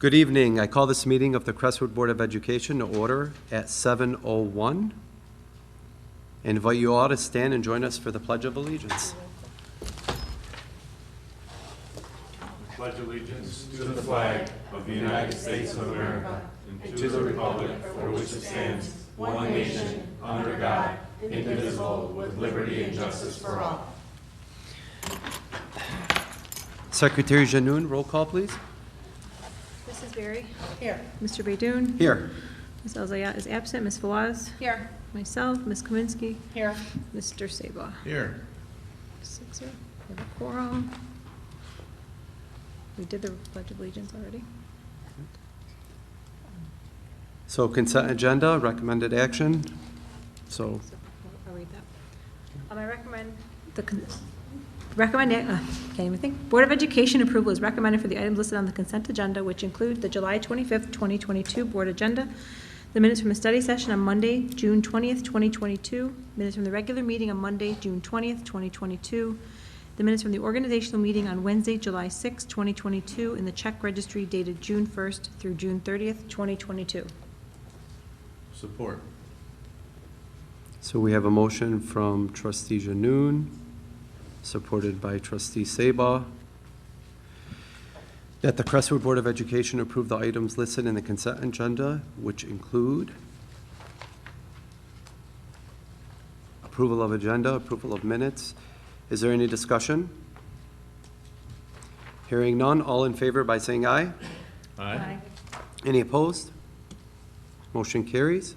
Good evening. I call this meeting of the Crestwood Board of Education to order at 7:01. And invite you all to stand and join us for the Pledge of Allegiance. Pledge allegiance to the flag of the United States of America and to the republic for which it stands, one nation, under God, indivisible, with liberty and justice for all. Secretary Janoun, roll call, please. Mrs. Berry? Here. Mr. Baidoon? Here. Ms. Elzayat is absent. Ms. Fawaz? Here. Myself, Ms. Kaminsky? Here. Mr. Sabah? Here. 6-0. We have a quorum. We did the Pledge of Allegiance already. So consent agenda, recommended action. So I'll read that. I recommend can't even think. Board of Education approval is recommended for the items listed on the consent agenda, which include the July 25th, 2022 board agenda, the minutes from the study session on Monday, June 20th, 2022, minutes from the regular meeting on Monday, June 20th, 2022, the minutes from the organizational meeting on Wednesday, July 6th, 2022, and the check registry dated June 1st through June 30th, 2022. Support. So we have a motion from trustee Janoun, supported by trustee Sabah, that the Crestwood Board of Education approve the items listed in the consent agenda, which include approval of agenda, approval of minutes. Is there any discussion? Hearing none, all in favor by saying aye. Aye. Any opposed? Motion carries.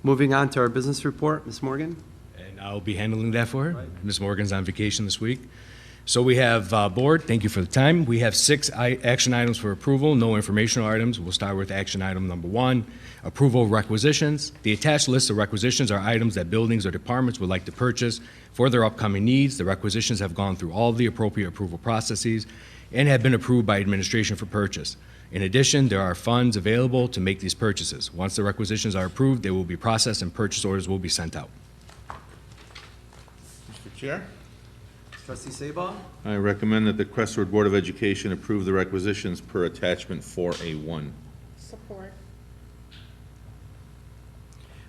Moving on to our business report, Ms. Morgan. And I'll be handling that for her. Right. Ms. Morgan's on vacation this week. So we have, board, thank you for the time. We have 6 action items for approval, no informational items. We'll start with action item number 1, approval of requisitions. The attached list of requisitions are items that buildings or departments would like to purchase for their upcoming needs. The requisitions have gone through all of the appropriate approval processes and have been approved by administration for purchase. In addition, there are funds available to make these purchases. Once the requisitions are approved, they will be processed and purchase orders will be sent out. Mr. Chair, Trustee Sabah. I recommend that the Crestwood Board of Education approve the requisitions per attachment 4A1. Support.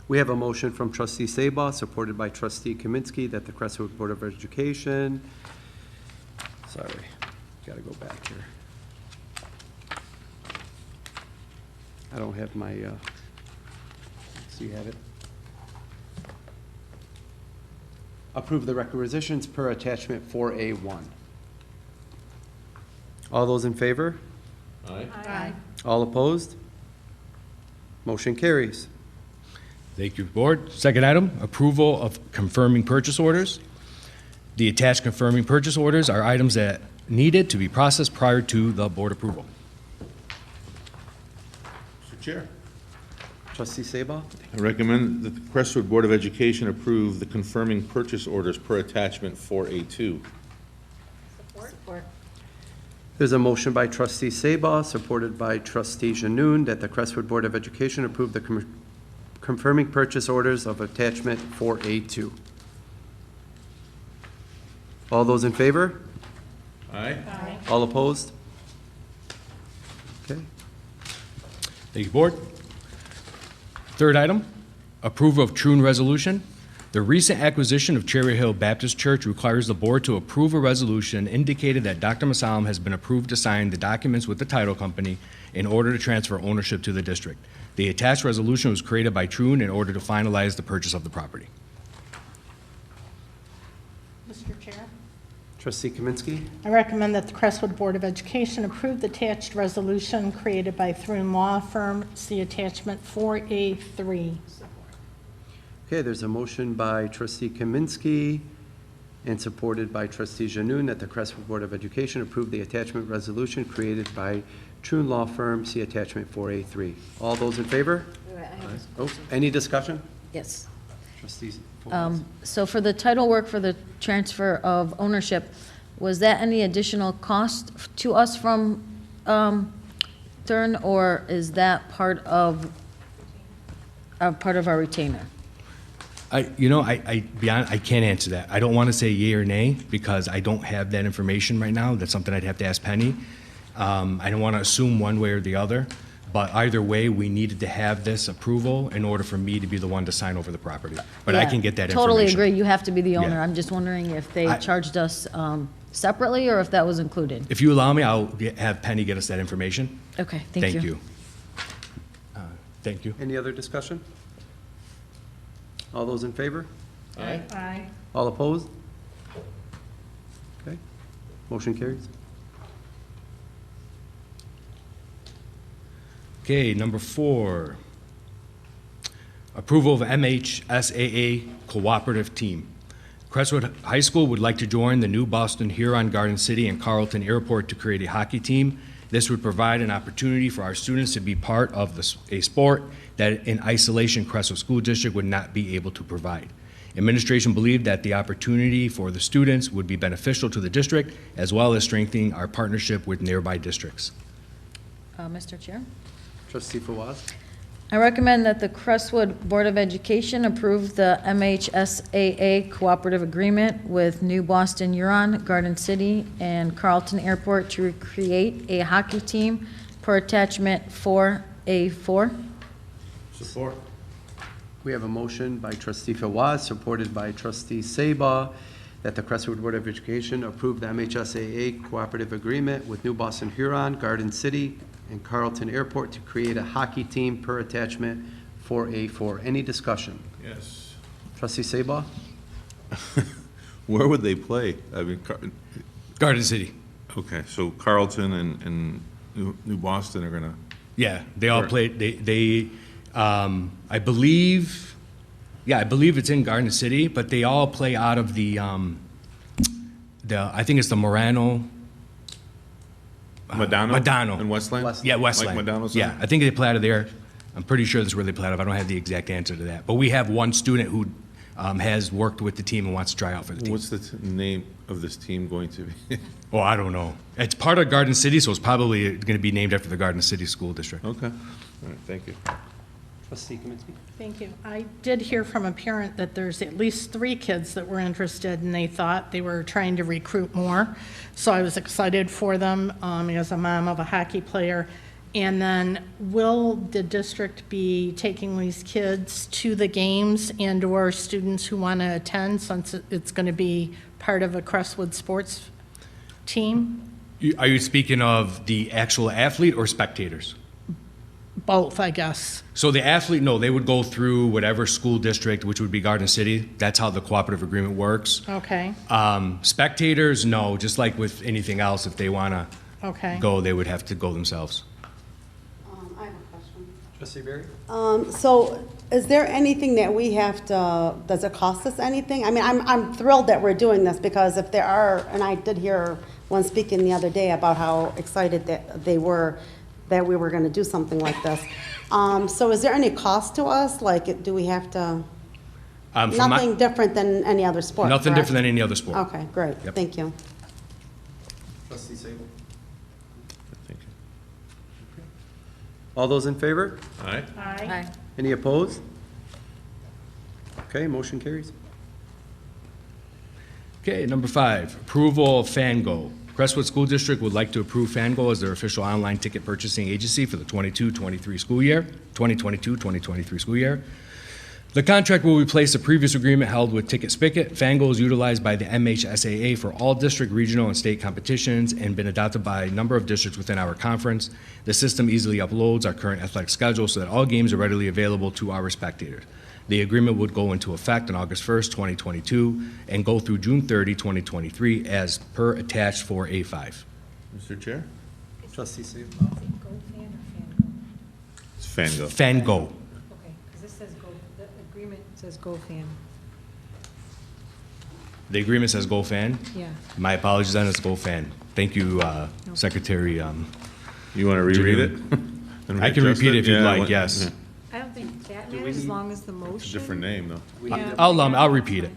We have a motion from trustee Sabah, supported by trustee Kaminsky, that the Crestwood Board of Education, gotta go back here. I don't have my, so you have it. Approve the requisitions per attachment 4A1. All those in favor? Aye. Aye. All opposed? Motion carries. Thank you, board. Second item, approval of confirming purchase orders. The attached confirming purchase orders are items that needed to be processed prior to the board approval. Mr. Chair, Trustee Sabah. I recommend that the Crestwood Board of Education approve the confirming purchase orders per attachment 4A2. Support. There's a motion by trustee Sabah, supported by trustee Janoun, that the Crestwood Board of Education approve the confirming purchase orders of attachment 4A2. All those in favor? Aye. Aye. All opposed? Okay. Thank you, board. Third item, approval of Troon resolution. The recent acquisition of Cherry Hill Baptist Church requires the board to approve a resolution indicated that Dr. Masalam has been approved to sign the documents with the title company in order to transfer ownership to the district. The attached resolution was created by Troon in order to finalize the purchase of the property. Mr. Chair, Trustee Kaminsky. I recommend that the Crestwood Board of Education approve the attached resolution created by Thrun Law Firm. See attachment 4A3. Okay, there's a motion by trustee Kaminsky and supported by trustee Janoun, that the Crestwood Board of Education approve the attachment resolution created by Troon Law Firm, see attachment 4A3. All those in favor? Oh, any discussion? Yes. Trustees? So for the title work for the transfer of ownership, was that any additional cost to us from Thurn, or is that part of our retainer? I can't answer that. I don't want to say yea or nay because I don't have that information right now. That's something I'd have to ask Penny. I don't want to assume one way or the other, but either way, we needed to have this approval in order for me to be the one to sign over the property. But I Yeah, can get that information. Totally agree, you have to be the owner. Yeah. I'm just wondering if they I- charged us separately or if that was included. If you allow me, I'll have Penny get us that information. Okay, thank you. Thank you. Any other discussion? All those in favor? Aye. All opposed? Okay, motion carries. Okay, number 4, approval of MHSAA cooperative team. Crestwood High School would like to join the new Boston Huron Garden City and Carleton Airport to create a hockey team. This would provide an opportunity for our students to be part of a sport that in isolation Crestwood School District would not be able to provide. Administration believed that the opportunity for the students would be beneficial to the district as well as strengthening our partnership with nearby districts. Mr. Chair? Trustee Fawaz? I recommend that the Crestwood Board of Education approve the MHSAA cooperative agreement with New Boston Huron, Garden City, and Carleton Airport to create a hockey team per attachment 4A4. Support. We have a motion by trustee Fawaz, supported by trustee Sabah, that the Crestwood Board of Education approve the MHSAA cooperative agreement with New Boston Huron, Garden City, and Carleton Airport to create a hockey team per attachment 4A4. Any discussion? Yes. Trustee Sabah? Where would they play? I mean, Garden City. okay, so Carleton and New Boston are gonna, Yeah, they all Sure. played, I believe, I believe it's in Garden City, but they all play out of I think it's the Morano. Madano? Madano. And Westland? West- Yeah, Westland. Like Madano's? Yeah, I think they play out of there. I'm pretty sure that's where they play out of. I don't have the exact answer to that. But we have one student who has worked with the team and wants to try out for the team. What's the name of this team going to be? Oh, I don't know. It's part of Garden City, so it's probably going to be named after the Garden City School District. Okay, all right, thank you. Trustee Kaminsky? Thank you. I did hear from a parent that there's at least 3 kids that were interested, and they thought they were trying to recruit more. So I was excited for them as a mom of a hockey player. And then will the district be taking these kids to the games and/or students who want to attend, since it's going to be part of a Crestwood sports team? Are you speaking of the actual athlete or spectators? Both, I guess. So the athlete, no, they would go through whatever school district, which would be Garden City. That's how the cooperative agreement works. Okay, Spectators, no, just like with anything else, if they want to okay. go, they would have to go themselves. I have a question. Trustee Berry? So is there anything that we have to, does it cost us anything? I mean, I'm thrilled that we're doing this, because if there are, and I did hear one speaking the other day about how excited that they were that we were going to do something like this. So is there any cost to us? Like, do we have to, From my- nothing different than any other sport, Nothing correct? different than any other sport. Okay, great, Yep. thank you. Trustee Sabah? Thank you. All those in favor? All right, Aye. Any opposed? Okay, motion carries. Okay, number 5, approval of Fango. Crestwood School District would like to approve Fango as their official online ticket purchasing agency for the 22-23 school year, 2022-2023 school year. The contract will replace a previous agreement held with Ticket Spicket. Fango is utilized by the MHSAA for all district, regional, and state competitions and been adopted by a number of districts within our conference. The system easily uploads our current athletic schedule so that all games are readily available to our spectators. The agreement would go into effect on August 1st, 2022, and go through June 30, 2023, as per attached 4A5. Mr. Chair? Trustee Sabah? It's Fango. Fango. Okay, because this says go, the agreement says go fan. The agreement says Go Fan. Yeah. My apologies, then it's Go Fan. Thank you, Secretary. You want to reread it? And I can readjust repeat it if you'd Yeah, like, what- yes. yeah. I don't think that we matters, as need- long as the motion. It's a different name, though. Yeah. I'll repeat it.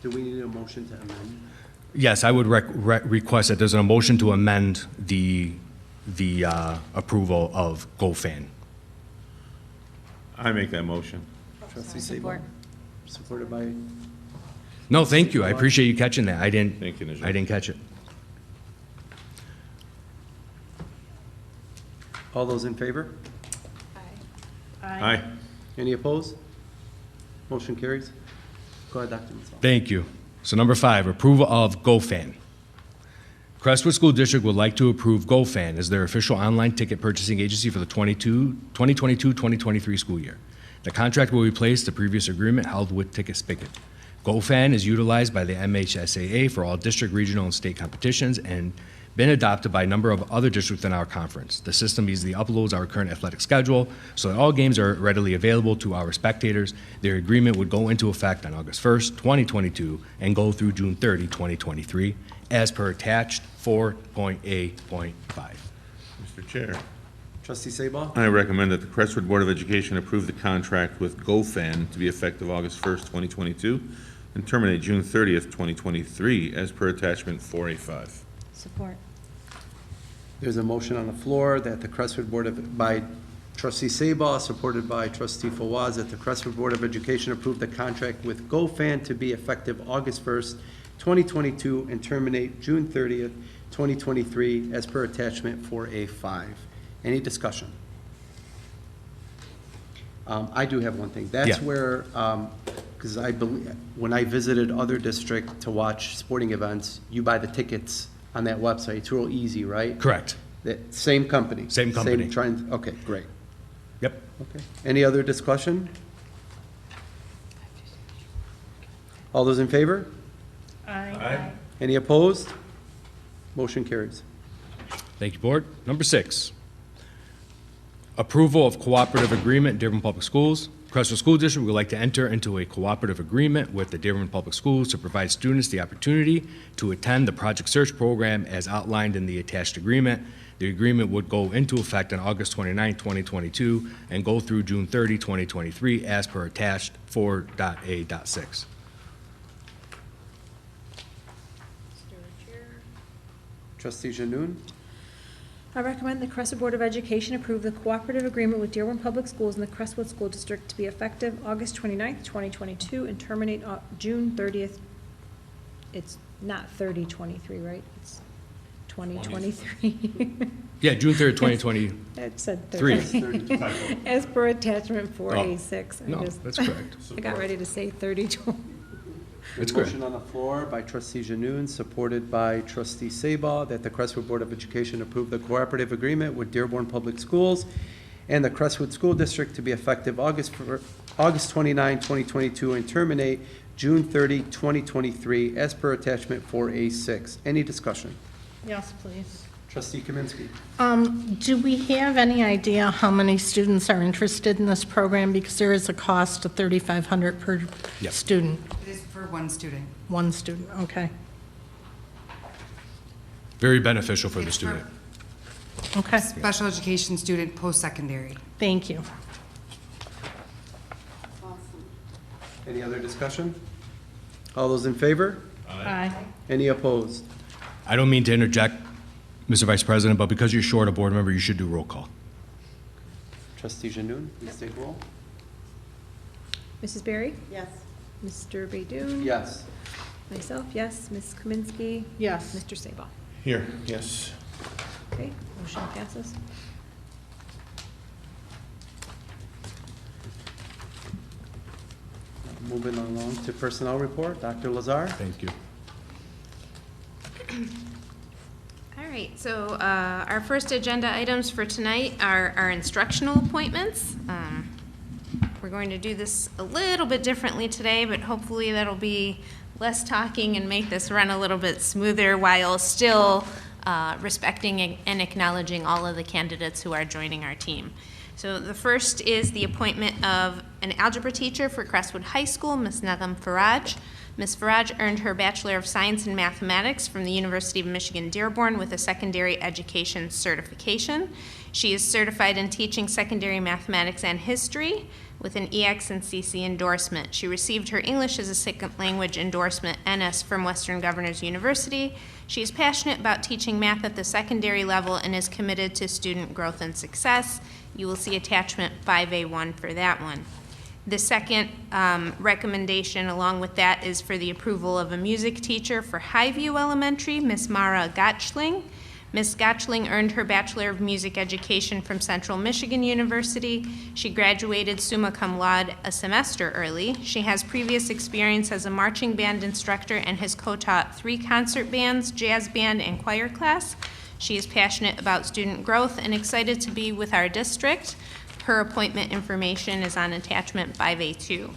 Do we need a motion to amend? Yes, I would request that there's a motion to amend the approval of Go Fan. I make that motion. Trustee Sabah? Support. Supported by, No, thank you. I appreciate you catching that. Thank you, Najat. I didn't catch it. All those in favor? Aye. Any opposed? Motion carries. Go ahead, Dr. Mansell. Thank you. So number 5, approval of GoFan. Crestwood School District would like to approve GoFan as their official online ticket purchasing agency for the 2022-2023 school year. The contract will replace the previous agreement held with Ticket Spigot. GoFan is utilized by the MHSAA for all district, regional, and state competitions and been adopted by a number of other districts in our conference. The system easily uploads our current athletic schedule so that all games are readily available to our spectators. Their agreement would go into effect on August 1st, 2022, and go through June 30, 2023, as per attached 4.A.5. Mr. Chair, Trustee Sabah? I recommend that the Crestwood Board of Education approve the contract with GoFan to be effective August 1st, 2022, and terminate June 30th, 2023, as per attachment 4A5. Support. There's a motion on the floor that the Crestwood Board of, by Trustee Sabah, supported by Trustee Fawaz, that the Crestwood Board of Education approve the contract with GoFan to be effective August 1st, 2022, and terminate June 30th, 2023, as per attachment 4A5. Any discussion? I do have one thing. That's Yeah. where, because I believe, when I visited other districts to watch sporting events, you buy the tickets on that website. It's real easy, right? Correct. That same company? Same company. Okay, great. Yep. Okay. Any other discussion? All those in favor? Aye. Any opposed? Motion carries. Thank you, Board. Number 6, approval of cooperative agreement, Dearborn Public Schools. Crestwood School District would like to enter into a cooperative agreement with the Dearborn Public Schools to provide students the opportunity to attend the Project Search program as outlined in the attached agreement. The agreement would go into effect on August 29, 2022, and go through June 30, 2023, as per attached 4.A.6. Trustee Janoun? I recommend the Crestwood Board of Education approve the cooperative agreement with Dearborn Public Schools and the Crestwood School District to be effective August 29th, 2022, and terminate June 30th. It's not 3023, right? It's 2023. Yeah, June 3rd, 2020. It said 3. 30. As per attachment 4A6. No, that's correct. I got ready to say 3020. That's Motion correct. on the floor by Trustee Janoun, supported by Trustee Sabah, that the Crestwood Board of Education approve the cooperative agreement with Dearborn Public Schools and the Crestwood School District to be effective August 29, 2022, and terminate June 30, 2023, as per attachment 4A6. Any discussion? Yes, please. Trustee Kaminsky. Do we have any idea how many students are interested in this program? Because there is a cost of $3,500 per Yep. student. It is for one student. One student, okay. Very beneficial for the It's student. Okay, Special education student, post-secondary. thank you. Any other discussion? All those in favor? Aye. Any opposed? I don't mean to interject, Mr. Vice President, but because you're short a board member, you should do roll call. Trustee Janoun, please take roll. Mrs. Berry? Yes. Mr. Baidoon? Yes. Myself, yes. Ms. Kaminsky? Yes. Mr. Sabah? Here, yes. Okay, motion passes. Moving along to personnel report, Dr. Lazar. Thank you. All right, so our first agenda items for tonight are our instructional appointments. We're going to do this a little bit differently today, but hopefully that'll be less talking and make this run a little bit smoother while still respecting and acknowledging all of the candidates who are joining our team. So the first is the appointment of an algebra teacher for Crestwood High School, Ms. Nagam Farage. Ms. Farage earned her Bachelor of Science in Mathematics from the University of Michigan Dearborn with a secondary education certification. She is certified in teaching secondary mathematics and history with an EX and CC endorsement. She received her English as a second language endorsement, NS, from Western Governors University. She is passionate about teaching math at the secondary level and is committed to student growth and success. You will see attachment 5A1 for that one. The second recommendation along with that is for the approval of a music teacher for Highview Elementary, Ms. Mara Gottschling. Ms. Gotchling earned her Bachelor of Music Education from Central Michigan University. She graduated summa cum laude a semester early. She has previous experience as a marching band instructor and has co-taught 3 concert bands, jazz band, and choir class. She is passionate about student growth and excited to be with our district. Her appointment information is on attachment 5A2.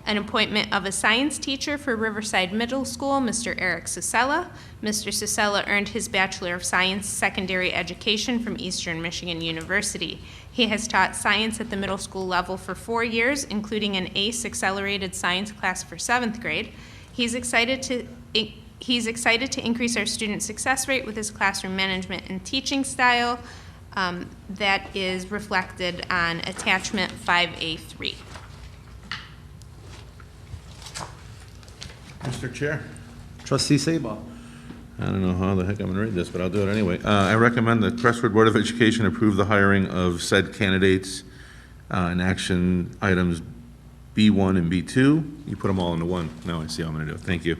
An appointment of a science teacher for Riverside Middle School, Mr. Eric Sisella. Mr. Sisella earned his Bachelor of Science Secondary Education from Eastern Michigan University. He has taught science at the middle school level for 4 years, including an ACE accelerated science class for 7th grade. He's excited to increase our student success rate with his classroom management and teaching style. That is reflected on attachment 5A3. Mr. Chair, Trustee Sabah. I don't know how the heck I'm going to read this, but I'll do it anyway. I recommend the Crestwood Board of Education approve the hiring of said candidates in action items B1 and B2. You put them all into one. Now I see how I'm going to do it. Thank you.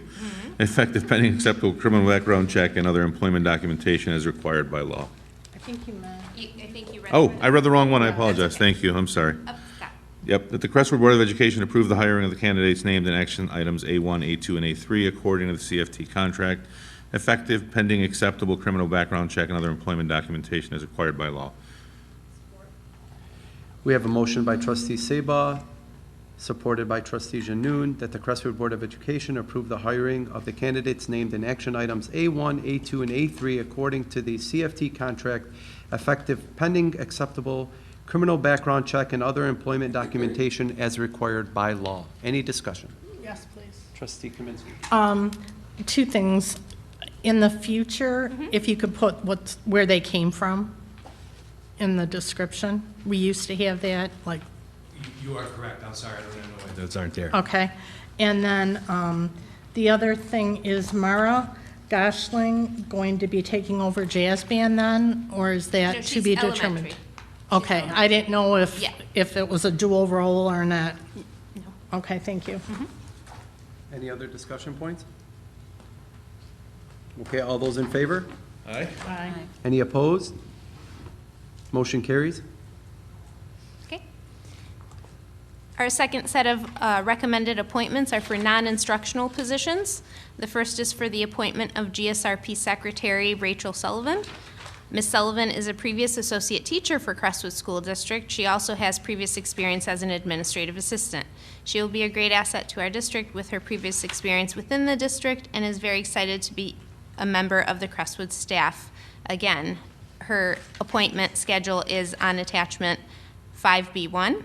Effective pending acceptable criminal background check and other employment documentation as required by law. I think you meant. I think you read. Oh, I read the wrong one. I apologize. Thank you. I'm sorry. Yep, that the Crestwood Board of Education approve the hiring of the candidates named in action items A1, A2, and A3 according to the CFT contract, effective pending acceptable criminal background check and other employment documentation as required by law. We have a motion by Trustee Sabah, supported by Trustee Janoun, that the Crestwood Board of Education approve the hiring of the candidates named in action items A1, A2, and A3 according to the CFT contract, effective pending acceptable criminal background check and other employment documentation as required by law. Any discussion? Yes, please. Trustee Kaminsky. 2 things. In the future, if you could put where they came from in the description. We used to have that, like, You are correct. I'm sorry. I don't know why those aren't there. okay. And then the other thing is Mara Gotchling going to be taking over jazz band then, or is that No, to she's be determined? elementary. Okay, I didn't know Yeah. if it was a dual role or not. Okay, thank you. Any other discussion points? Okay, all those in favor? Aye. Aye. Any opposed? Motion carries. Okay. Our second set of recommended appointments are for non-instructional positions. The first is for the appointment of Gsrp Secretary Rachel Sullivan. Ms. Sullivan is a previous associate teacher for Crestwood School District. She also has previous experience as an administrative assistant. She will be a great asset to our district with her previous experience within the district and is very excited to be a member of the Crestwood staff. Again, her appointment schedule is on attachment 5B1.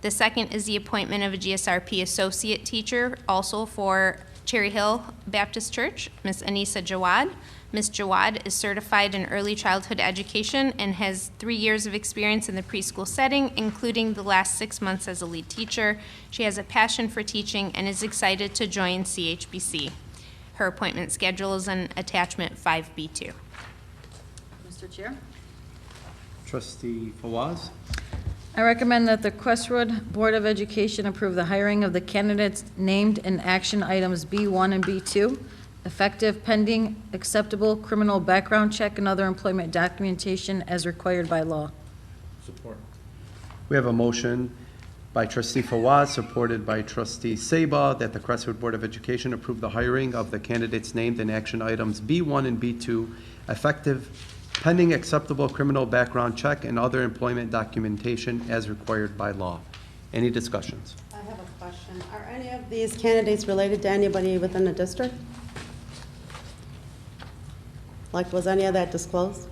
The second is the appointment of a Gsrp associate teacher, also for Cherry Hill Baptist Church, Ms. Anissa Jawad. Ms. Jawad is certified in early childhood education and has 3 years of experience in the preschool setting, including the last 6 months as a lead teacher. She has a passion for teaching and is excited to join CHBC. Her appointment schedule is on attachment 5B2. Mr. Chair? Trustee Fawaz. I recommend that the Crestwood Board of Education approve the hiring of the candidates named in action items B1 and B2, effective pending acceptable criminal background check and other employment documentation as required by law. Support. We have a motion by Trustee Fawaz, supported by Trustee Sabah, that the Crestwood Board of Education approve the hiring of the candidates named in action items B1 and B2, effective pending acceptable criminal background check and other employment documentation as required by law. Any discussions? I have a question. Are any of these candidates related to anybody within the district? Like, was any of that disclosed?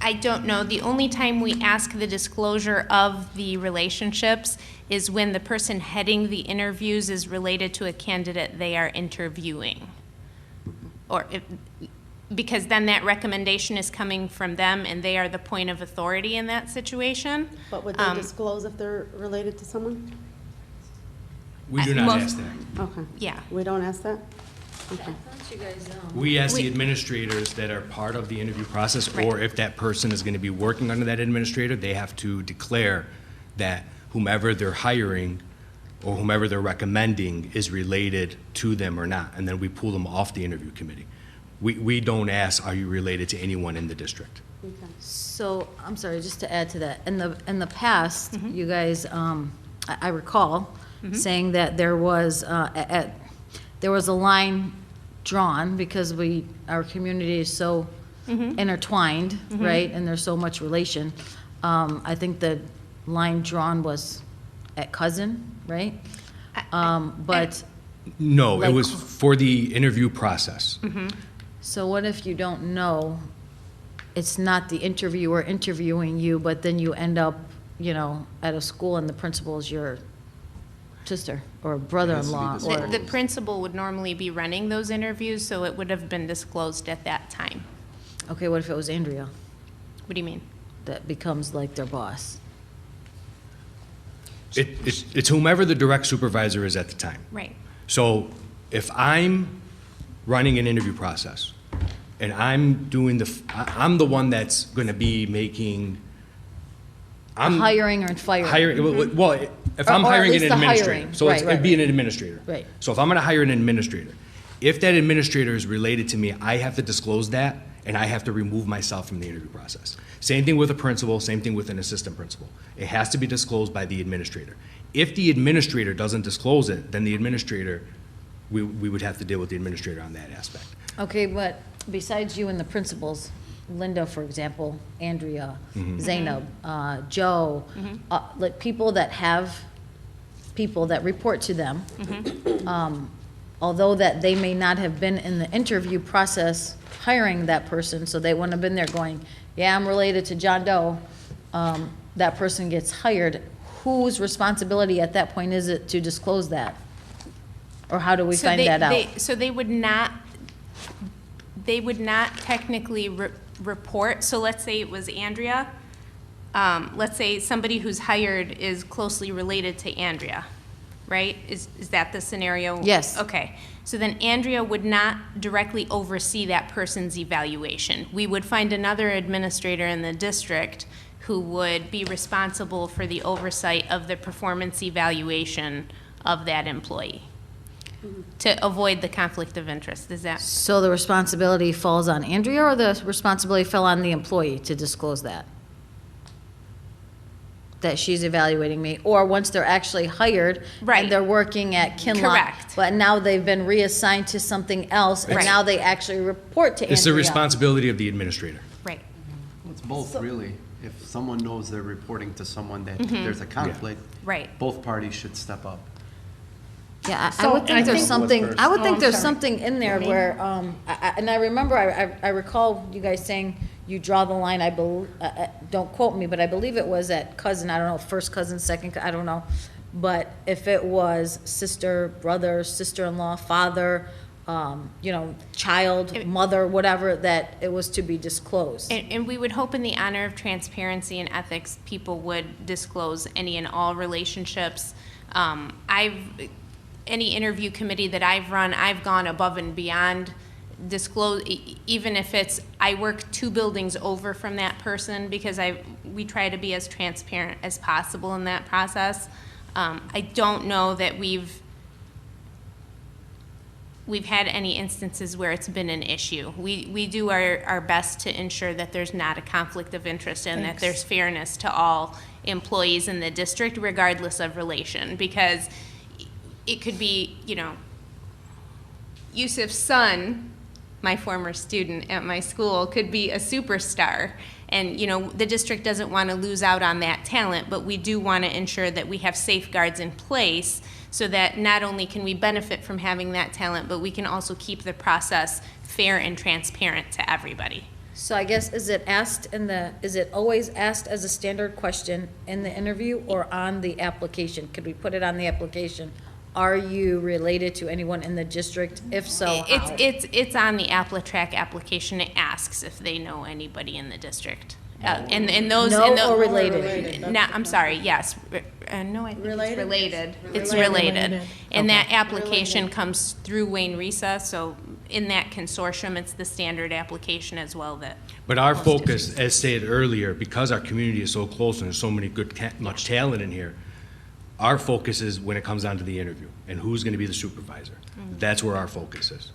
I don't know. The only time we ask the disclosure of the relationships is when the person heading the interviews is related to a candidate they are interviewing. Or because then that recommendation is coming from them and they are the point of authority in that situation. But would they disclose if they're related to someone? We do not Most- ask that. Okay. Yeah. We don't ask that? Okay. We ask the We- administrators that are part of the interview process, Right. or if that person is going to be working under that administrator, they have to declare that whomever they're hiring or whomever they're recommending is related to them or not, and then we pull them off the interview committee. We don't ask, are you related to anyone in the district? So, I'm sorry, just to add to that, in the past, you guys, I recall saying that there was, there was a line drawn because our community is so intertwined, right? And there's so much relation. I think the line drawn was at cousin, right? But, No, it Like- was for the interview process. so what if you don't know, it's not the interviewer interviewing you, but then you end up, at a school and the principal is your sister or brother-in-law It has to be or, The principal would normally be running those interviews, so it would have been disclosed at that time. okay, what if it was Andrea What do you mean? that becomes like their boss? It's whomever the direct supervisor is at the time. Right. So if I'm running an interview process and I'm I'm the one that's going to be making, Hiring or firing? hiring, well, if I'm Or at hiring least an the administrator, hiring. so Right, it'd be right, an administrator. Right. So if I'm going to hire an administrator, if that administrator is related to me, I have to disclose that and I have to remove myself from the interview process. Same thing with a principal, same thing with an assistant principal. It has to be disclosed by the administrator. If the administrator doesn't disclose it, then the administrator, we would have to deal with the administrator on that aspect. Okay, but besides you and the principals, Linda, for example, Andrea, Zainab, Joe, like people that report to them, although that they may not have been in the interview process hiring that person, so they wouldn't have been there going, yeah, I'm related to John Doe, that person gets hired, whose responsibility at that point is it to disclose that? Or how do we So find they- that out? So they would not technically report, so let's say it was Andrea. Let's say somebody who's hired is closely related to Andrea, right? Is that the scenario? Yes. Okay, so then Andrea would not directly oversee that person's evaluation. We would find another administrator in the district who would be responsible for the oversight of the performance evaluation of that employee to avoid the conflict of interest. Is that? So the responsibility falls on Andrea, or the responsibility fell on the employee to disclose that? That she's evaluating me, or once they're actually hired Right. and they're working at Kinloch. Correct. But now they've been reassigned to something else, and Right. now they actually report to Andrea. It's the responsibility of the administrator. Right. It's both, really. If someone knows they're reporting to someone that there's a conflict, Right. both parties should step up. Yeah, I So, would I think there's think- something, I would Oh, think I'm there's sorry. something in there where, and I remember, I recall you guys saying you draw the line, don't quote me, but I believe it was at cousin, I don't know, first cousin, second, I don't know. But if it was sister, brother, sister-in-law, father, child, mother, whatever, that it was to be disclosed. And we would hope in the honor of transparency and ethics, people would disclose any and all relationships. Any interview committee that I've run, I've gone above and beyond disclose, even if it's, I work 2 buildings over from that person, because we try to be as transparent as possible in that process. I don't know that we've had any instances where it's been an issue. We do our best to ensure that there's not a conflict of interest and that there's fairness to all employees in the district regardless of relation, because it could be, Yusuf's son, my former student at my school, could be a superstar. And, the district doesn't want to lose out on that talent, but we do want to ensure that we have safeguards in place so that not only can we benefit from having that talent, but we can also keep the process fair and transparent to everybody. So I guess, is it always asked as a standard question in the interview or on the application? Could we put it on the application? Are you related to anyone in the district? If so, how? It's on the AppleTrack application. It asks if they know anybody in the district. And those. No and the- or related? No, I'm sorry, yes. No, I think it's related. It's Related. related. And that application comes through Wayne Risa, so in that consortium, it's the standard application as well that. But our focus, as stated earlier, because our community is so close and there's so many much talent in here, our focus is when it comes down to the interview and who's going to be the supervisor. That's where our focus is.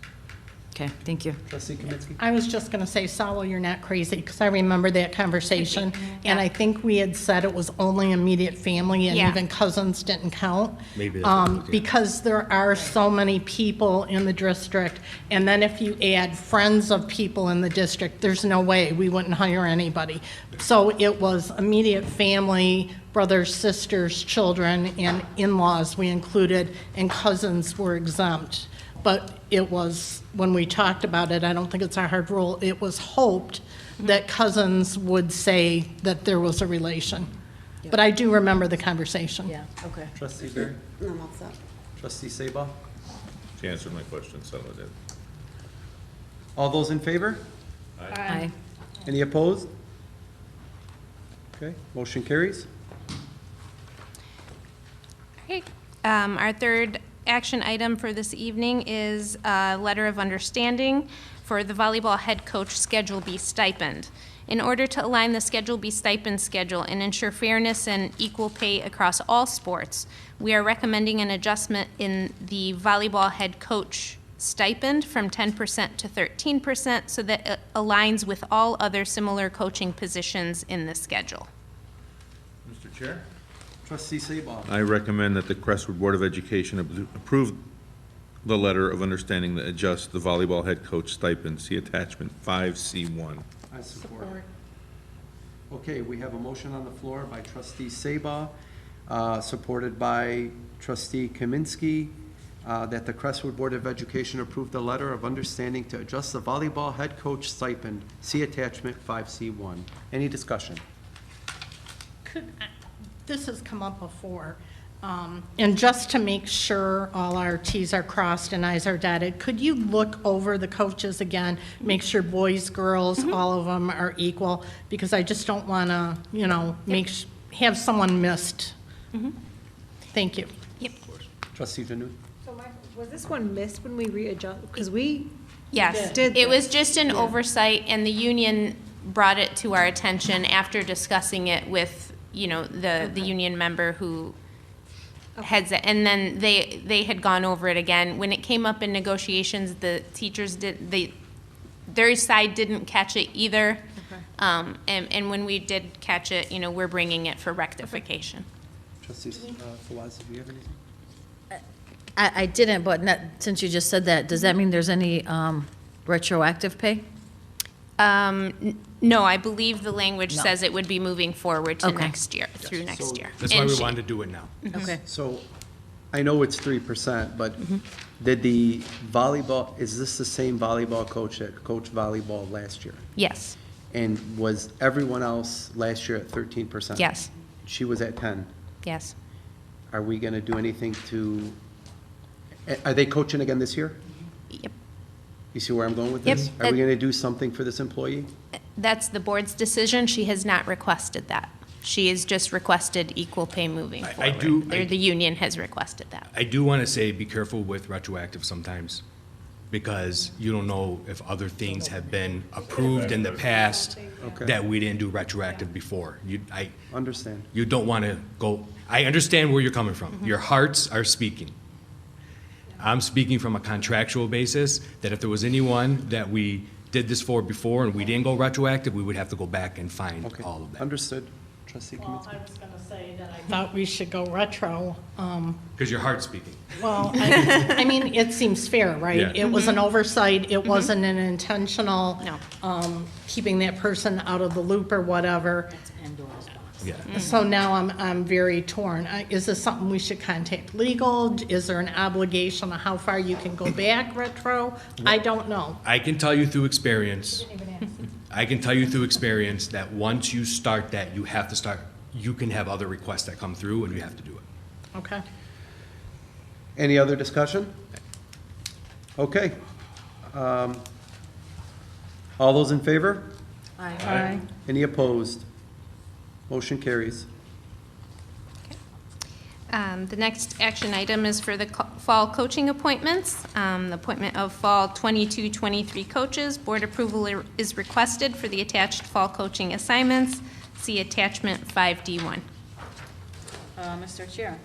Okay, thank you. Trustee Kaminsky? I was just going to say, Saul, you're not crazy, because I remember that conversation. And I think we had said it was only immediate family, and Yeah. even cousins didn't count. Maybe that's what I'm looking at. Because there are so many people in the district, and then if you add friends of people in the district, there's no way we wouldn't hire anybody. So it was immediate family, brothers, sisters, children, and in-laws we included, and cousins were exempt. But it was, when we talked about it, I don't think it's a hard rule, it was hoped that cousins would say that there was a relation. But I do remember the conversation. Yeah, okay. Trustee Barry? No, I'm all set. Trustee Sabah? She answered my question, so I did. All those in favor? Aye. Any opposed? Okay, motion carries. Okay. Our third action item for this evening is a letter of understanding for the volleyball head coach Schedule B stipend. In order to align the Schedule B stipend schedule and ensure fairness and equal pay across all sports, we are recommending an adjustment in the volleyball head coach stipend from 10% to 13% so that it aligns with all other similar coaching positions in the schedule. Mr. Chair? Trustee Sabah? I recommend that the Crestwood Board of Education approve the letter of understanding that adjusts the volleyball head coach stipend. See attachment 5C1. I support. Okay, we have a motion on the floor by trustee Sabah, supported by trustee Kaminsky, that the Crestwood Board of Education approve the letter of understanding to adjust the volleyball head coach stipend. See attachment 5C1. Any discussion? This has come up before, and just to make sure all our Ts are crossed and Is are dotted, could you look over the coaches again, make sure boys, girls, all of them are equal? Because I just don't want to, have someone missed. Thank you. Yep. Trustee Janu? So Michael, was this one missed when we readjust, because we Yes, did it was this. just an oversight, and the union brought it to our attention after discussing it with, the union member who heads it. And then they had gone over it again. When it came up in negotiations, the teachers their side didn't catch it either. And when we did catch it, we're bringing it for rectification. Trustee Fawaz, do you have anything? I didn't, but since you just said that, does that mean there's any retroactive pay? No, I believe the language No. says it would be moving forward to Okay. next year, through next So- year. That's why And we she- wanted to do it now. Okay. So, I know it's 3%, but did the volleyball, is this the same volleyball coach that coached volleyball last year? Yes, And was everyone else last year at 13%? yes, She was at 10. yes. Are we going to do anything are they coaching again this year? Yep. You see where I'm going with Yep, this? Are we going to do something for this employee? That's the board's decision. She has not requested that. She has just requested equal pay moving I forward. do- The union has requested that. I do want to say, be careful with retroactive sometimes, because you don't know if other things have been approved in the past Okay. that we didn't do retroactive before. Understand. You don't want to go, I understand where you're coming from. Your hearts are speaking. I'm speaking from a contractual basis, that if there was anyone that we did this for before and we didn't go retroactive, we would have to go back and find Okay. all of that. Understood. Trustee Well, Kaminsky? I was going to say that I thought we should go retro. Because your heart's speaking. Well, I mean, it seems fair, right? Yeah. It was an oversight, it wasn't an intentional, No. keeping that person out of the loop or whatever. Yeah. So now I'm very torn. Is this something we should contact legal? Is there an obligation on how far you can go back retro? I don't know. I can tell you through experience, that once you start that, you have to start, you can have other requests that come through and you have to do it. Okay. Any other discussion? Okay. All those in favor? Aye. Any opposed? Motion carries. The next action item is for the fall coaching appointments. The appointment of fall 22-23 coaches. Board approval is requested for the attached fall coaching assignments. See attachment 5D1. Mr. Chair.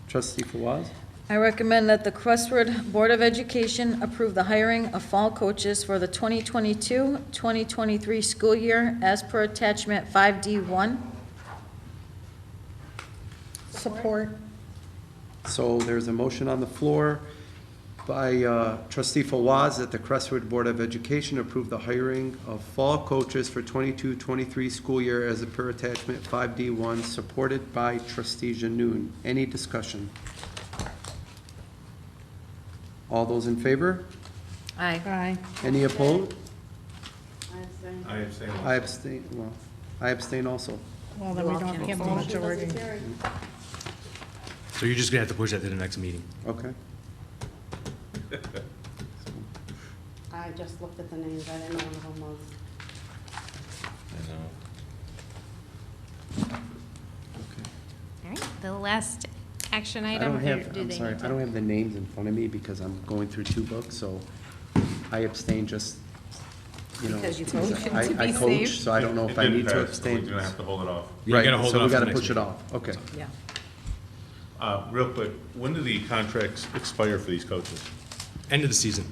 Trustee Fawaz? I recommend that the Crestwood Board of Education approve the hiring of fall coaches for the 2022-2023 school year as per attachment 5D1. Support. So there's a motion on the floor by trustee Fawaz that the Crestwood Board of Education approve the hiring of fall coaches for 22-23 school year as per attachment 5D1, supported by trustee Janoun. Any discussion? All those in favor? Aye. Aye. Any opposed? I abstain. I abstain, well, I abstain also. Well, then we don't have the majority. So you're just gonna have to push that to the next meeting. Okay. I just looked at the names, I didn't know one of them was. I know. All right, the last action I item. don't or have, do I'm they sorry, need I don't have the names in front of me because I'm going through two books, so I abstain just, you know. Because you coach. I To be coach, safe. so I don't know if I It need didn't to pass, so we're abstain. gonna have to hold it off. You Right, gotta hold it so we off for gotta the next push it meeting. off, okay. Yeah. Real quick, when do the contracts expire for these coaches? End of the season.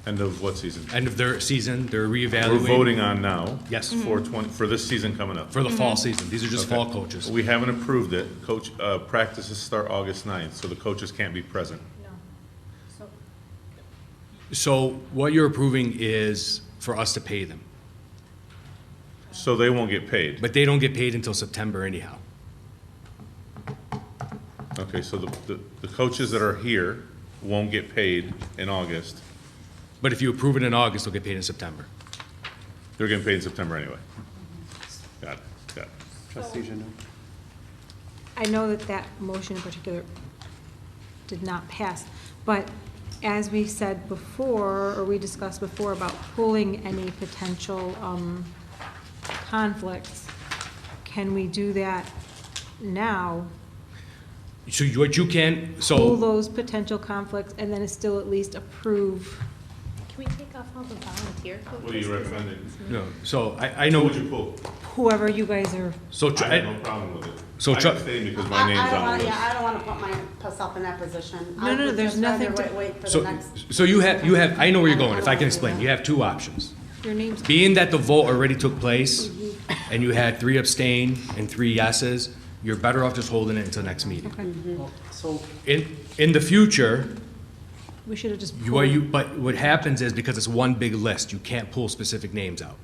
End of what season? End of their season, they're We're reevaluating. voting on now. Yes. For this season coming up. For the fall season. These are just Okay. fall coaches. We haven't approved it. Coach, practices start August 9th, so the coaches can't be present. So what you're approving is for us to pay them, So they won't get paid. but they don't get paid until September anyhow. Okay, so the coaches that are here won't get paid in August. But if you approve it in August, they'll get paid in September. They're getting paid in September anyway. Got it, got it. Trustee Janu. I know that that motion in particular did not pass, but as we said before, or we discussed before about pulling any potential conflicts, can we do that now? So what you can, Pull so, those potential conflicts and then still at least approve? Can we take off all the volunteer coaches? What are you recommending? no, so I know, What would you pull? Whoever you guys are, so, I have no problem with it. So I try- abstain because I my name's don't on wanna, the yeah, list. I don't wanna put myself in that position. No, I no, would there's just rather nothing to- Wait for the so, next. so you have, I know where you're going, if I can explain, you have two options. your name's, Being that the vote already took place, and you had 3 abstain and 3 yeses, you're better off just holding it until next meeting. So, In the future, we should have just but what happens is, because it's one big list, you can't pull specific names out.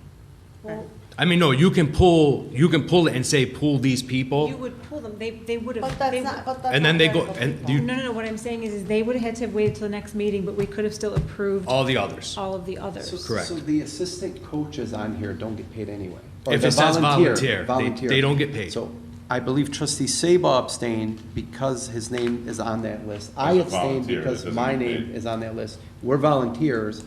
Well, I mean, no, you can pull it and say, pull these you people, would pull them, they would have. But that's not, but that's and then not they fair go, to and people. you, No, what I'm saying is they would have had to have waited till the next meeting, but we could have still approved all the others. all of the others. Correct. So the assistant coaches on here don't get paid anyway? Or If the it says volunteer, volunteer. they don't get paid. So I believe trustee Saba abstained because his name is on that list. I As a abstained volunteer, because that doesn't my get name paid. is on that list. We're volunteers,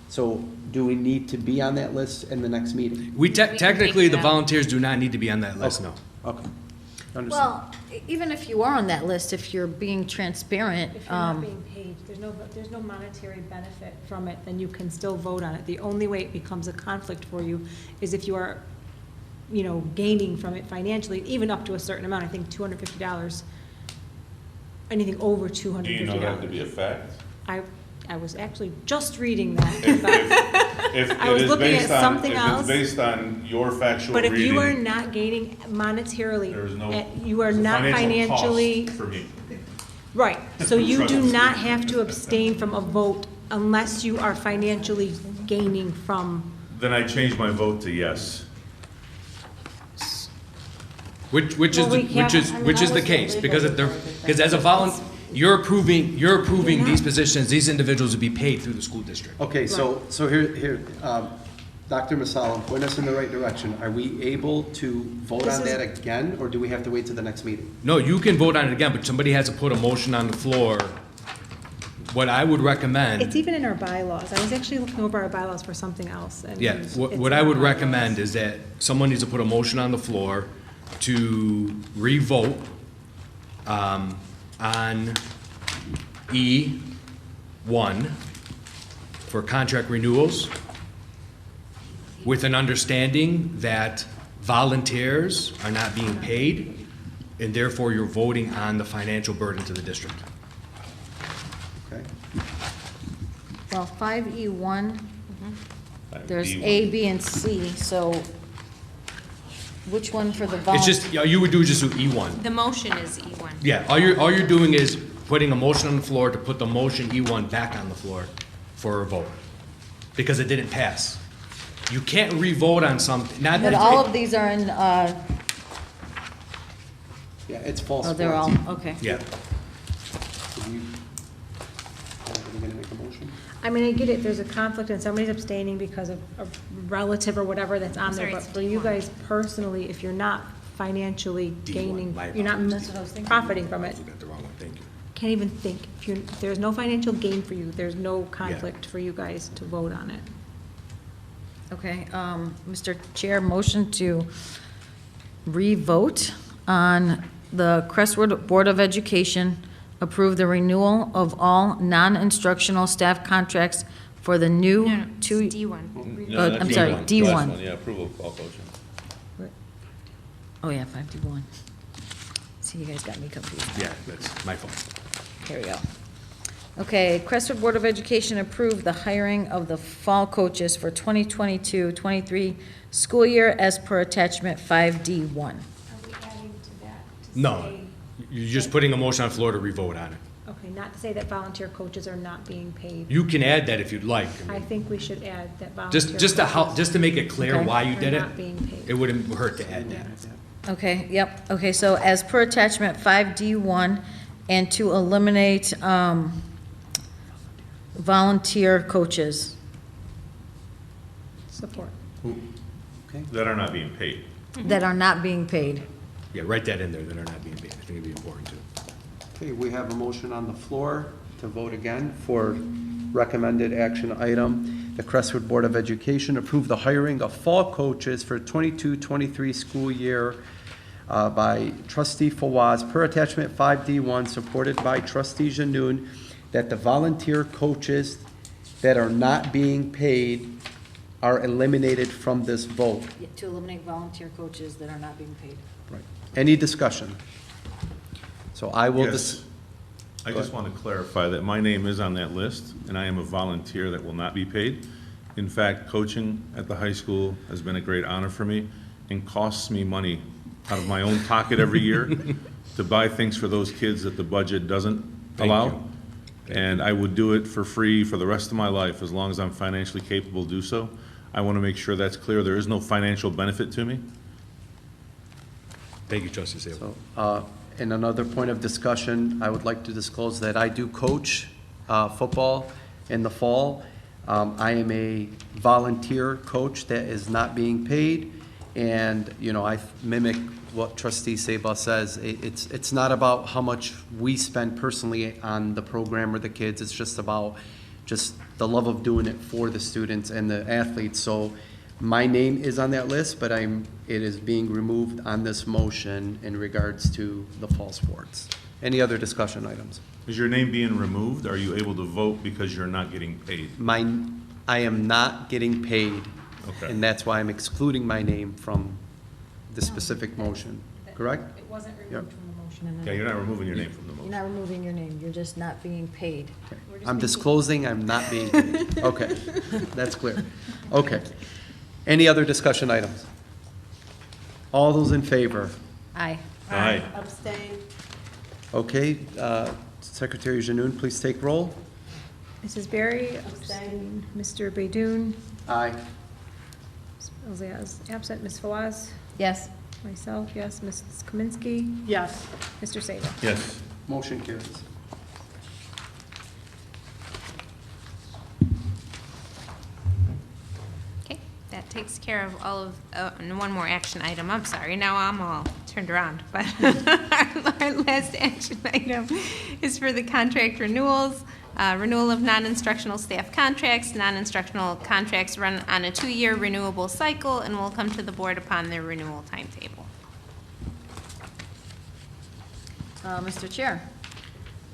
so do we need to be on that list in the next meeting? We can technically, take the it out. volunteers do not need to be on that list, no. Okay. Understood. Well, even if you are on that list, if you're being transparent, If you're not being paid, there's no monetary benefit from it, then you can still vote on it. The only way it becomes a conflict for you is if you are, gaining from it financially, even up to a certain amount, I think $250, anything over $250. Do you know that to be a fact? I was actually just reading that. If I it was is looking at based on, something if else. it's based on your factual But if you are reading, not gaining monetarily, there is no. you are it's a not financial cost financially, For me. right, so you do Trust. not have to abstain from a vote unless you are financially gaining from, Then I change my vote to yes. Which is, Well, we can't- which is the case, because as a you're approving these positions, these individuals would be paid through the school district. Okay, so here, Dr. Masalam, point us in the right direction. Are we able to vote This on is- that again, or do we have to wait till the next meeting? No, you can vote on it again, but somebody has to put a motion on the floor. What I would recommend. it's even in our bylaws. I was actually looking over our bylaws for something else. And Yeah, it's what in I would our bylaws. recommend is that someone needs to put a motion on the floor to revote on E1 for contract renewals with an understanding that volunteers are not being paid, and therefore you're voting on the financial burden to the district. Well, 5E1, there's D1. A, B, and C, so which one for the It's just, all you would do is just do E1. The motion is E1. Yeah, all you're doing is putting a motion on the floor to put the motion E1 back on the floor for a vote, because it didn't pass. You can't re-vote on something, not But that. all of these are in, Yeah, it's false. oh, they're all, sports. okay. Yeah, Are you going to make a motion? I mean, I get it, there's a conflict and somebody's abstaining because of a relative or whatever that's on there, Sorry, but it's for you D1. guys personally, if you're not financially D1, gaining, my you're not That's what I was thinking. profiting from it, you got the wrong one, thank you. can't even think. If there's no financial gain for you, there's no conflict for you guys to vote on it. Okay, Mr. Chair, motion to re-vote on the Crestwood Board of Education, approve the renewal of all non-instructional staff contracts for the new No, no, it's two. D1. No, that's I'm sorry, Last D1. one, yeah, approval of all coaching. Oh, yeah, 5D1. See, you guys got me confused. Yeah, that's my fault. Here we go. Okay, Crestwood Board of Education approved the hiring of the fall coaches for 2022-23 school year as per attachment 5D1. Are we adding to that? No, you're just putting a motion on the floor to re-vote on it. Okay, not to say that volunteer coaches are not being paid. You can add that if you'd like. I think we should add that volunteer. Just to help, coaches just to make it clear Okay. why you are did it, not being paid. it wouldn't hurt to add that. Okay, yep, okay, so as per attachment 5D1, and to eliminate volunteer coaches. Support. That are not being paid. That are not being paid. Yeah, write that in there, that are not being paid. I think it'd be important too. Okay, we have a motion on the floor to vote again for recommended action item. The Crestwood Board of Education approved the hiring of fall coaches for 22-23 school year by trustee Fawaz per attachment 5D1, supported by trustee Janoun, that the volunteer coaches that are not being paid are eliminated from this vote. To eliminate volunteer coaches that are not being paid. Right. Any discussion? So I will. Yes. I just want to clarify that my name is on that list, and I am a volunteer that will not be paid. In fact, coaching at the high school has been a great honor for me and costs me money out of my own pocket every year to buy things for those kids that the budget doesn't Thank allow. you. And I would do it for free for the rest of my life, as long as I'm financially capable to do so. I want to make sure that's clear. There is no financial benefit to me. Thank you, trustee Sable. So, in another point of discussion, I would like to disclose that I do coach football in the fall. I am a volunteer coach that is not being paid, and, you know, I mimic what trustee Saba says. It's not about how much we spend personally on the program or the kids, it's just about just the love of doing it for the students and the athletes. So my name is on that list, but it is being removed on this motion in regards to the fall sports. Any other discussion items? Is your name being removed? Are you able to vote because you're not getting paid? I am not getting paid, Okay. and that's why I'm excluding my name from the specific motion, correct? It wasn't Yep. removed from the motion. And Yeah, then you're not removing your name from the You're motion. not removing your name, you're just not being paid. Okay. I'm disclosing I'm not being paid. Okay, that's clear. Okay. Any other discussion items? All those in favor? Aye. Aye. Abstain. Okay, Secretary Janoun, please take roll. Mrs. Berry, Abstain. Mr. Baidoon, Aye. Ms. Elzea is absent, Ms. Fawaz, Yes. myself, yes, Mrs. Kaminsky, Yes. Mr. Saba. Yes. Motion carries. Okay, that takes care of all of, and one more action item, I'm sorry, now I'm all turned around, but our last action item is for the contract renewals, renewal of non-instructional staff contracts. Non-instructional contracts run on a 2-year renewable cycle and will come to the board upon their renewal timetable. Mr. Chair,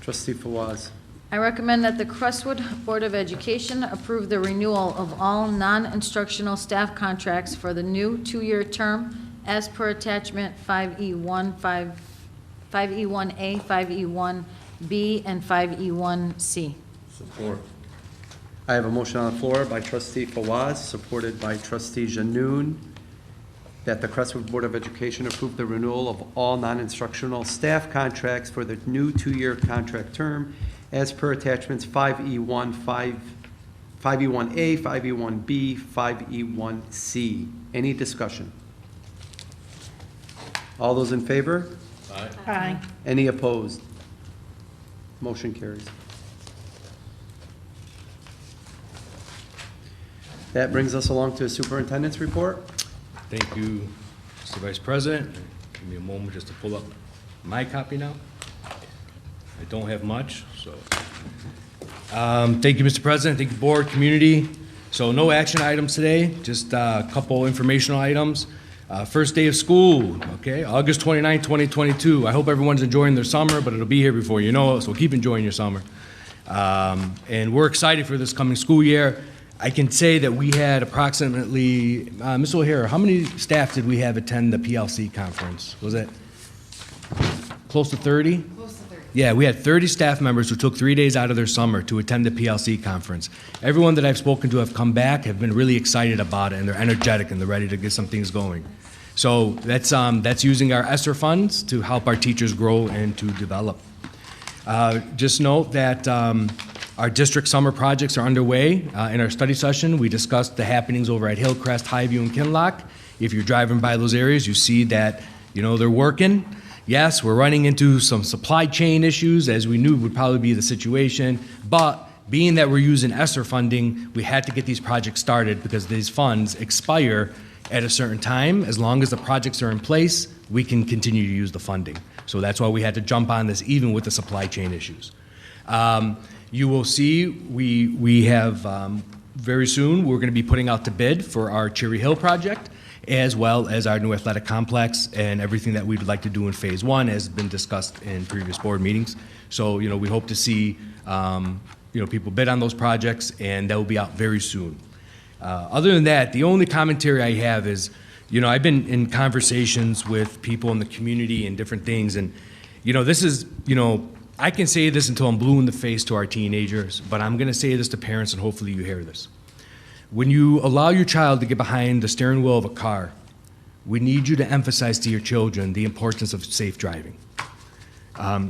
Trustee Fawaz. I recommend that the Crestwood Board of Education approve the renewal of all non-instructional staff contracts for the new 2-year term as per attachment 5E1, 5E1A, 5E1B, and 5E1C. Support. I have a motion on the floor by trustee Fawaz, supported by trustee Janoun, that the Crestwood Board of Education approve the renewal of all non-instructional staff contracts for the new 2-year contract term as per attachments 5E1, 5E1A, 5E1B, 5E1C. Any discussion? All those in favor? Aye. Any opposed? Motion carries. That brings us along to the superintendent's report. Thank you, Mr. Vice President. Give me a moment just to pull up my copy now. I don't have much, so. Thank you, Mr. President. Thank you, board, community. So no action items today, just a couple informational items. First day of school, okay, August 29, 2022. I hope everyone's enjoying their summer, but it'll be here before you know it, so keep enjoying your summer. And we're excited for this coming school year. I can say that we had approximately, Ms. O'Hara, how many staff did we have attend the PLC conference? Was it close to 30? Close to 30. Yeah, we had 30 staff members who took 3 days out of their summer to attend the PLC conference. Everyone that I've spoken to have come back, have been really excited about it, and they're energetic and they're ready to get some things going. So that's using our ESSER funds to help our teachers grow and to develop. Just note that our district summer projects are underway. In our study session, we discussed the happenings over at Hillcrest, Highview, and Kinloch. If you're driving by those areas, you see that, they're working. Yes, we're running into some supply chain issues, as we knew would probably be the situation, but being that we're using ESSER funding, we had to get these projects started because these funds expire at a certain time. As long as the projects are in place, we can continue to use the funding. So that's why we had to jump on this even with the supply chain issues. You will see we have very soon, we're going to be putting out to bid for our Cherry Hill project, as well as our new athletic complex and everything that we'd like to do in phase 1 has been discussed in previous board meetings. So, we hope to see, people bid on those projects, and that will be out very soon. Other than that, the only commentary I have is, I've been in conversations with people in the community and different things, and, this is, I can say this until I'm blue in the face to our teenagers, but I'm going to say this to parents, and hopefully you hear this. When you allow your child to get behind the steering wheel of a car, we need you to emphasize to your children the importance of safe driving.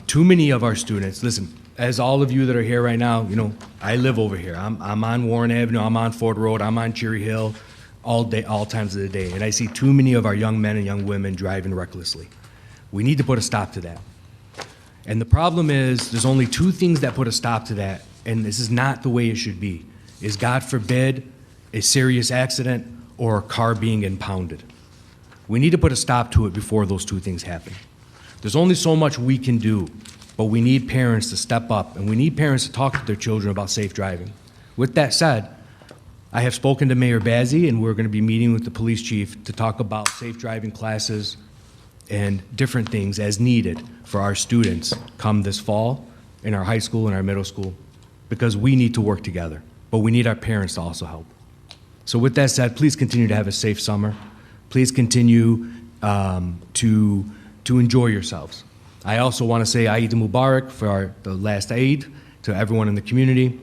Too many of our students, listen, as all of you that are here right now, I live over here. I'm on Warren Avenue, I'm on Ford Road, I'm on Cherry Hill all day, all times of the day, and I see too many of our young men and young women driving recklessly. We need to put a stop to that. And the problem is, there's only 2 things that put a stop to that, and this is not the way it should be, is God forbid, a serious accident or a car being impounded. We need to put a stop to it before those 2 things happen. There's only so much we can do, but we need parents to step up, and we need parents to talk to their children about safe driving. With that said, I have spoken to Mayor Bazzi, and we're going to be meeting with the police chief to talk about safe driving classes and different things as needed for our students come this fall in our high school and our middle school, because we need to work together, but we need our parents to also help. So with that said, please continue to have a safe summer. Please continue to enjoy yourselves. I also want to say Eid Mubarak for the last Eid to everyone in the community.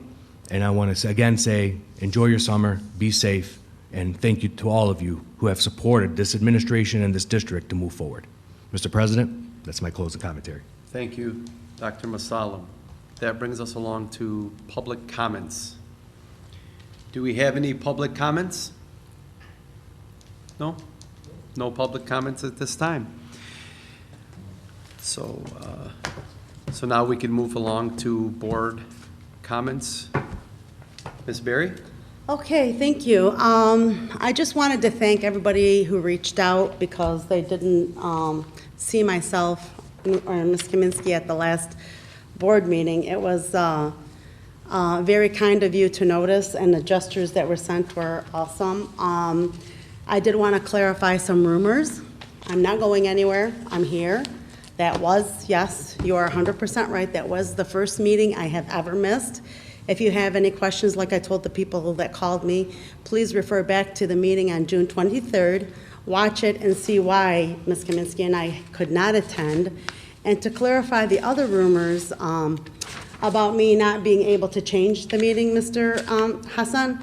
And I want to again say, enjoy your summer, be safe, and thank you to all of you who have supported this administration and this district to move forward. Mr. President, that's my closing commentary. Thank you, Dr. Masalam. That brings us along to public comments. Do we have any public comments? No? No public comments at this time. So now we can move along to board comments. Ms. Berry? Okay, thank you. I just wanted to thank everybody who reached out because they didn't see myself or Ms. Kaminsky at the last board meeting. It was very kind of you to notice, and the gestures that were sent were awesome. I did want to clarify some rumors. I'm not going anywhere. I'm here. That was, yes, you are 100% right. That was the first meeting I have ever missed. If you have any questions, like I told the people that called me, please refer back to the meeting on June 23rd. Watch it and see why Ms. Kaminsky and I could not attend. And to clarify the other rumors, about me not being able to change the meeting, Mr. Hassan.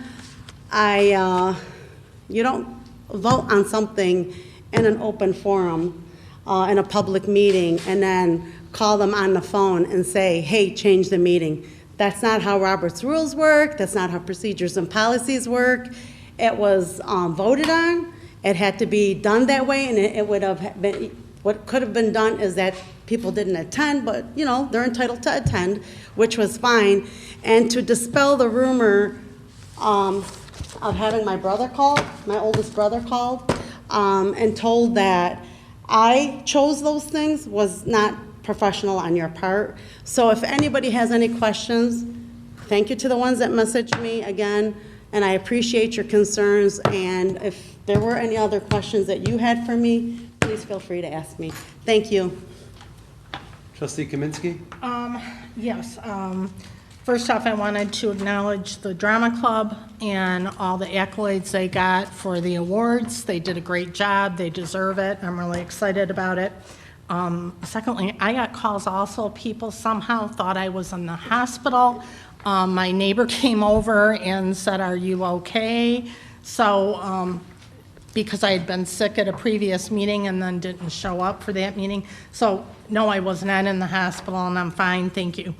You don't vote on something in an open forum, in a public meeting, and then call them on the phone and say, hey, change the meeting. That's not how Robert's rules work. That's not how procedures and policies work. It was voted on. It had to be done that way, and it would have been, what could have been done is that people didn't attend, but, you know, they're entitled to attend, which was fine. And to dispel the rumor of having my brother called, my oldest brother called, and told that I chose those things was not professional on your part. So if anybody has any questions, thank you to the ones that messaged me again, and I appreciate your concerns. And if there were any other questions that you had for me, please feel free to ask me. Thank you. Trustee Kaminsky? Yes. First off, I wanted to acknowledge the Drama Club and all the accolades they got for the awards. They did a great job. They deserve it. I'm really excited about it. Secondly, I got calls also. People somehow thought I was in the hospital. My neighbor came over and said, are you okay? So, because I had been sick at a previous meeting and then didn't show up for that meeting. So, no, I was not in the hospital, and I'm fine, thank you.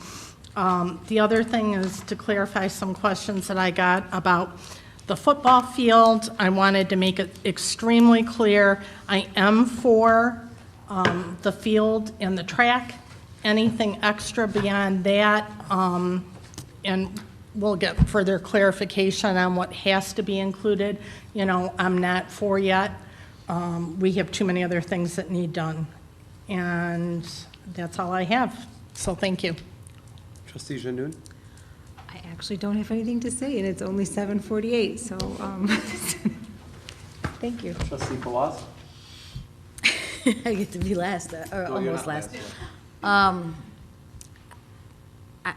The other thing is to clarify some questions that I got about the football field. I wanted to make it extremely clear, I am for the field and the track. Anything extra beyond that, and we'll get further clarification on what has to be included, you know, I'm not for yet. We have too many other things that need done. And that's all I have. So thank you. Trustee Janoun? I actually don't have anything to say, and it's only 7:48, so, thank you. Trustee Fawaz? I get to be last, or No, you're almost not last.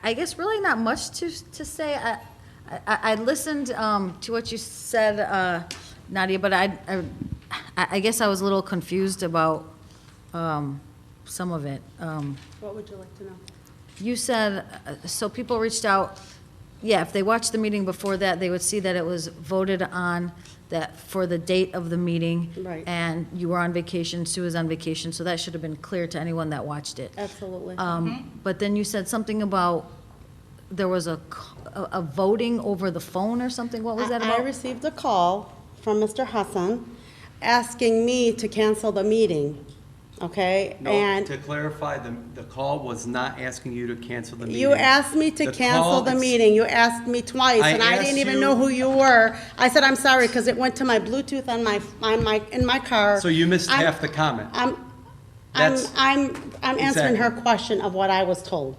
I guess really not much to say. I listened to what you said, Nadia, but I guess I was a little confused about some of it. What would you like to know? You said, so people reached out, yeah, if they watched the meeting before that, they would see that it was voted on that for the date of the meeting. Right. And you were on vacation, Sue was on vacation, so that should have been clear to anyone that watched it. Absolutely. But then you said something about there was a voting over the phone or something. What was that I about? received a call from Mr. Hassan asking me to cancel the meeting, okay? No, And to clarify, the call was not asking you to cancel the meeting. you asked me to The cancel call the ex- meeting. You asked me twice, I and I asked didn't even you- know who you were. I said, I'm sorry, because it went to my Bluetooth on in my car. So you missed I'm- half the comment. I'm That's- answering her Exactly. question of what I was told.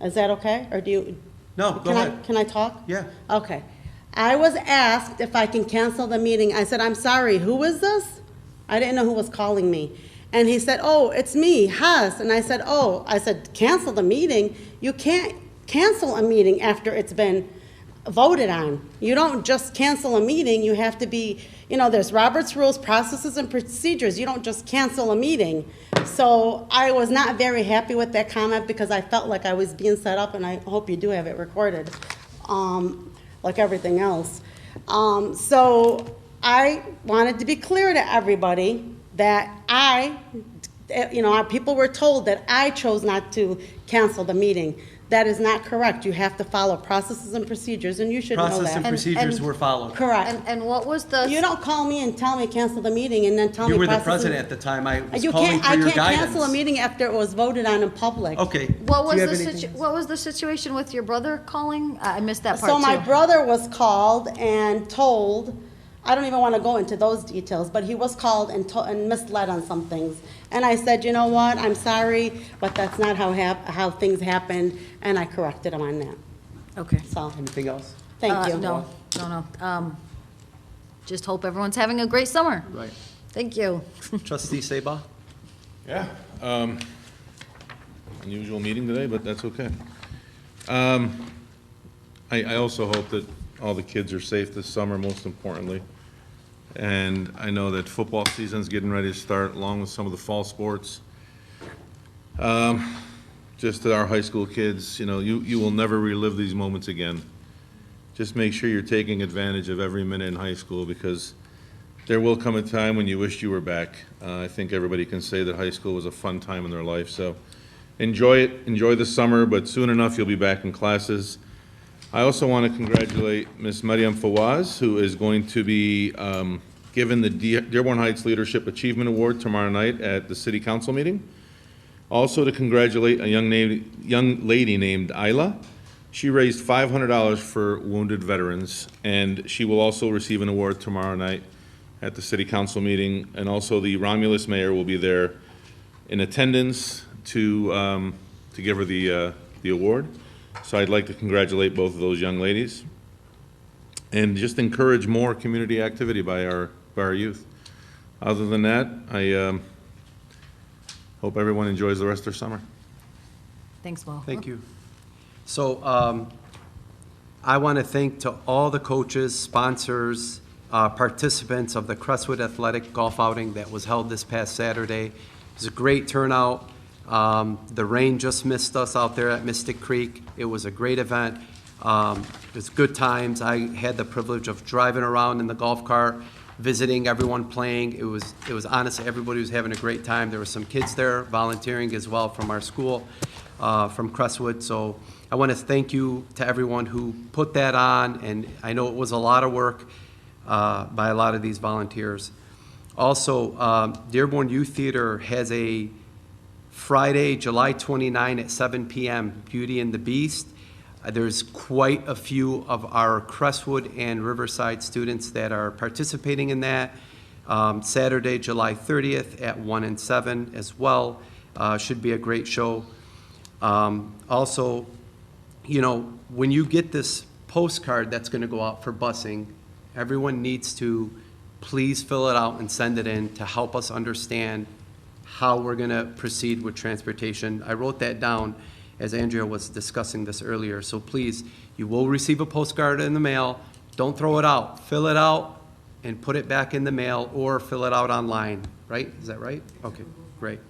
Is that okay? Or do you? No, go ahead. Can I talk? Yeah. Okay. I was asked if I can cancel the meeting. I said, I'm sorry, who is this? I didn't know who was calling me. And he said, oh, it's me, Haas. And I said, cancel the meeting? You can't cancel a meeting after it's been voted on. You don't just cancel a meeting, you have to be, there's Robert's Rules, processes, and procedures. You don't just cancel a meeting. So I was not very happy with that comment because I felt like I was being set up, and I hope you do have it recorded, like everything else. So I wanted to be clear to everybody that people were told that I chose not to cancel the meeting. That is not correct. You have to follow processes and procedures, and you should know Process and that. procedures were followed. Correct. And what was the? You don't call me and tell me cancel the meeting and then tell me You were the processes- president at the time. I was You calling can't, for I your can't cancel a guidance. meeting after it was voted on in public. Okay. What Do was you have the anything else? what was the situation with your brother calling? I missed that part So my too. brother was called and told, I don't even want to go into those details, but he was called and misled on some things. And I said, you know what, I'm sorry, but that's not how things happened, and I corrected him on that. Okay. So, Anything else? thank you. No. Just hope everyone's having a great summer. Right. Thank you. Trustee Sabah? Yeah. Unusual meeting today, but that's okay. I also hope that all the kids are safe this summer, most importantly. And I know that football season's getting ready to start, along with some of the fall sports. just to our high school kids, you know, you will never relive these moments again. Just make sure you're taking advantage of every minute in high school, because there will come a time when you wish you were back. I think everybody can say that high school was a fun time in their life, so enjoy it, enjoy the summer, but soon enough you'll be back in classes. I also want to congratulate Ms. Mariam Fawaz, who is going to be given the Dearborn Heights Leadership Achievement Award tomorrow night at the City Council meeting. Also to congratulate a young lady named Isla. She raised $500 for wounded veterans, and she will also receive an award tomorrow night at the City Council meeting. And also the Romulus mayor will be there in attendance to give her the award. So I'd like to congratulate both of those young ladies and just encourage more community activity by our youth. Other than that, I hope everyone enjoys the rest of their summer. Thanks, Will. Thank you. So I want to thank to all the coaches, sponsors, participants of the Crestwood Athletic Golf Outing that was held this past Saturday. It was a great turnout. The rain just missed us out there at Mystic Creek. It was a great event. It was good times. I had the privilege of driving around in the golf cart, visiting everyone playing. It was honestly, everybody was having a great time. There were some kids there volunteering as well from our school, from Crestwood. So I want to thank you to everyone who put that on, and I know it was a lot of work by a lot of these volunteers. Also, Dearborn Youth Theater has a Friday, July 29 at 7 p.m., Beauty and the Beast. There's quite a few of our Crestwood and Riverside students that are participating in that. Saturday, July 30th at 1 and 7 as well. Should be a great show. Also, you know, when you get this postcard that's going to go out for busing, everyone needs to please fill it out and send it in to help us understand how we're going to proceed with transportation. I wrote that down as Andrea was discussing this earlier. So please, you will receive a postcard in the mail. Don't throw it out. Fill it out and put it back in the mail, or fill it out online, right? Is that right? Okay, great.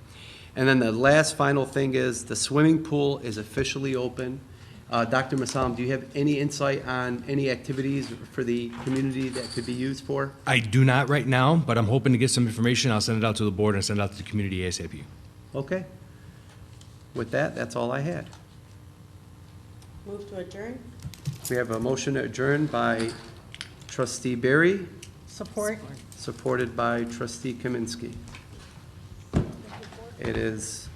And then the last final thing is the swimming pool is officially open. Dr. Masalam, do you have any insight on any activities for the community that could be used for? I do not right now, but I'm hoping to get some information. I'll send it out to the board and send it out to the community ASAP. Okay. With that, that's all I had. Move to adjourn? We have a motion to adjourn by Trustee Barry, Support? supported by Trustee Kaminsky. It is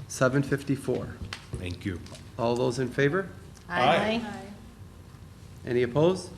7:54. Thank you. All those in favor? Aye. Any opposed?